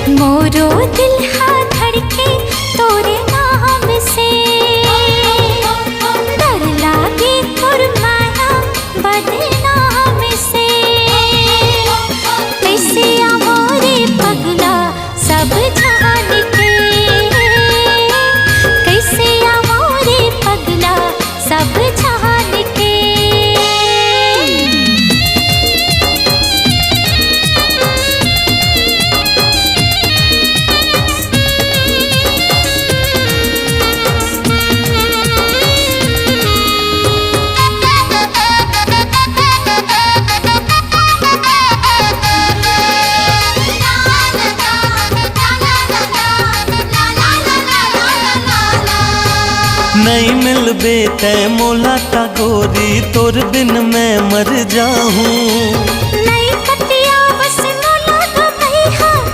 मोरो दिल हा धड़के तोरे नाम से, डर लागे तोर माया बदनाम से। कैसे मोरे पगला सब जान के, कैसे मोरे पगला सब जान के। नहीं मिलबे तै मोला ता गोरी, तोर बिन मैं मर जाऊं। नहीं